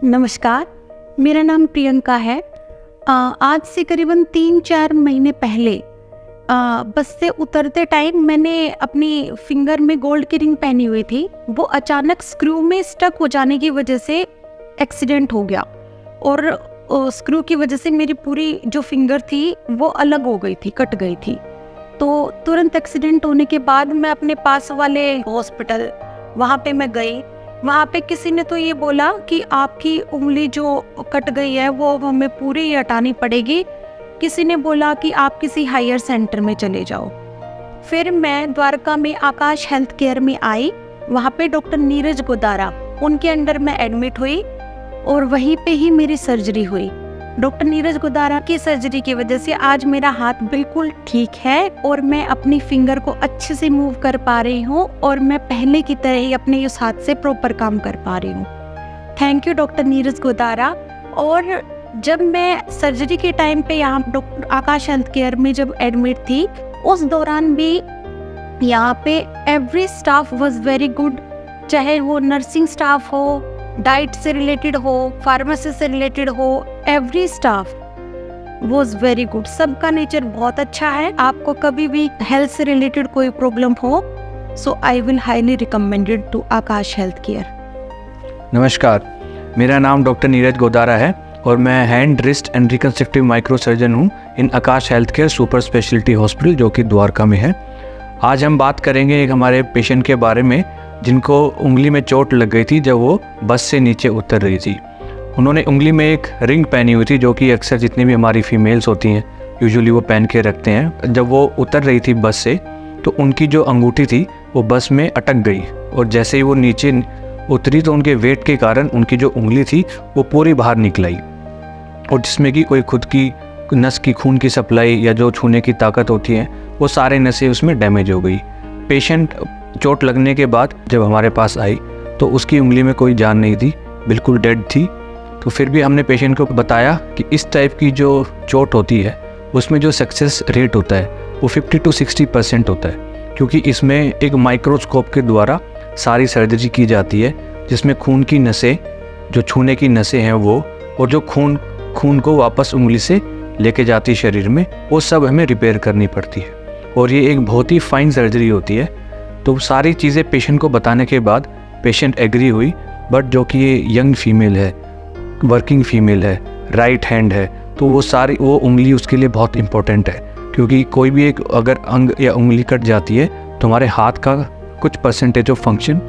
नमस्कार, मेरा नाम प्रियंका है। आज से करीबन 3-4 महीने पहले बस से उतरते टाइम मैंने अपनी फिंगर में गोल्ड की रिंग पहनी हुई थी। वो अचानक स्क्रू में स्टक हो जाने की वजह से एक्सीडेंट हो गया और स्क्रू की वजह से मेरी पूरी जो फिंगर थी वो अलग हो गई थी, कट गई थी। तो तुरंत एक्सीडेंट होने के बाद मैं अपने पास वाले हॉस्पिटल वहाँ पे मैं गई। वहाँ पे किसी ने तो ये बोला कि आपकी उंगली जो कट गई है वो हमें पूरी ही हटानी पड़ेगी। किसी ने बोला कि आप किसी हायर सेंटर में चले जाओ। फिर मैं द्वारका में आकाश हेल्थ केयर में आई। वहाँ पे डॉक्टर नीरज गोदारा, उनके अंडर मैं एडमिट हुई और वहीं पे ही मेरी सर्जरी हुई। डॉक्टर नीरज गोदारा की सर्जरी की वजह से आज मेरा हाथ बिल्कुल ठीक है और मैं अपनी फिंगर को अच्छे से मूव कर पा रही हूँ और मैं पहले की तरह ही अपने इस हाथ से प्रॉपर काम कर पा रही हूँ। Thank you doctor Neeraj Godara. और जब मैं सर्जरी के टाइम पे यहाँ डॉक्टर आकाश हेल्थ केयर में जब एडमिट थी, उस दौरान भी यहाँ पे every staff was very good. चाहे वो नर्सिंग स्टाफ हो, डाइट से रिलेटेड हो, फार्मेसी से रिलेटेड हो, every staff was very good. सबका नेचर बहुत अच्छा है। आपको कभी भी हेल्थ से रिलेटेड कोई प्रॉब्लम हो, so I will highly recommended to Aakash health care. नमस्कार, मेरा नाम डॉक्टर नीरज गोदारा है और मैं hand, wrist and reconstructive micro surgeon हूँ in Aakash health care super speciality hospital जो कि द्वारका में है। आज हम बात करेंगे एक हमारे पेशेंट के बारे में जिनको उंगली में चोट लग गई थी जब वो बस से नीचे उतर रही थी। उन्होंने उंगली में एक रिंग पहनी हुई थी जो कि अक्सर जितनी भी हमारी फीमेल्स होती हैं यूजुअली वो पहन के रखते हैं। जब वो उतर रही थी बस से तो उनकी जो अंगूठी थी वो बस में अटक गई और जैसे ही वो नीचे उतरी तो उनके वेट के कारण उनकी जो उंगली थी वो पूरी बाहर निकल आई और जिसमें कि कोई खुद की नस की खून की सप्लाई या जो छूने की ताकत होती है वो सारे नसें उसमें डैमेज हो गई। पेशेंट चोट लगने के बाद जब हमारे पास आई तो उसकी उंगली में कोई जान नहीं थी, बिल्कुल डेड थी। तो फिर भी हमने पेशेंट को बताया कि इस टाइप की जो चोट होती है उसमें जो सक्सेस रेट होता है वो 50 to 60% होता है, क्योंकि इसमें एक माइक्रोस्कोप के द्वारा सारी सर्जरी की जाती है जिसमें खून की नसें, जो छूने की नसें हैं वो, और जो खून को वापस उंगली से लेके जाती है शरीर में, वो सब हमें रिपेयर करनी पड़ती है और ये एक बहुत ही फाइन सर्जरी होती है। तो सारी चीज़ें पेशेंट को बताने के बाद पेशेंट एग्री हुई। बट जो कि ये यंग फीमेल है, वर्किंग फीमेल है, राइट हैंड है, तो वो उंगली उसके लिए बहुत इंपॉर्टेंट है, क्योंकि कोई भी एक अगर अंग या उंगली कट जाती है तो हमारे हाथ का कुछ परसेंटेज ऑफ फंक्शन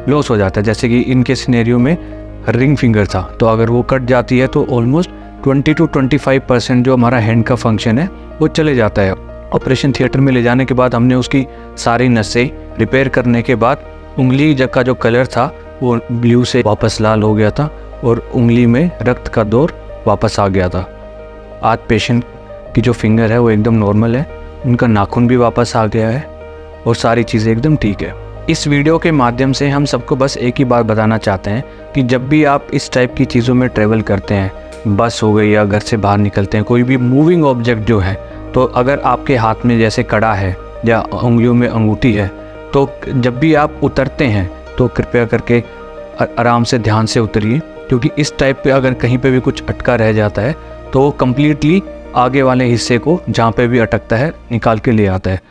लॉस हो जाता है। जैसे कि इनके सिनेरियो में रिंग फिंगर था, तो अगर वो कट जाती है तो ऑलमोस्ट 20 to 25% जो हमारा हैंड का फंक्शन है वो चले जाता है। ऑपरेशन थिएटर में ले जाने के बाद हमने उसकी सारी नसें रिपेयर करने के बाद उंगली का जो कलर था वो ब्लू से वापस लाल हो गया था और उंगली में रक्त का दौर वापस आ गया था। आज पेशेंट की जो फिंगर है वो एकदम नॉर्मल है, उनका नाखून भी वापस आ गया है और सारी चीज़ें एकदम ठीक है। इस वीडियो के माध्यम से हम सबको बस एक ही बात बताना चाहते हैं कि जब भी आप इस टाइप की चीज़ों में ट्रैवल करते हैं, बस हो गई या घर से बाहर निकलते हैं, कोई भी मूविंग ऑब्जेक्ट जो है, तो अगर आपके हाथ में जैसे कड़ा है या उंगलियों में अंगूठी है, तो जब भी आप उतरते हैं तो कृपया करके आराम से ध्यान से उतरिए, क्योंकि इस टाइप पे अगर कहीं पे भी कुछ अटका रह जाता है तो वो कम्प्लीटली आगे वाले हिस्से को जहाँ पे भी अटकता है निकाल के ले आता है।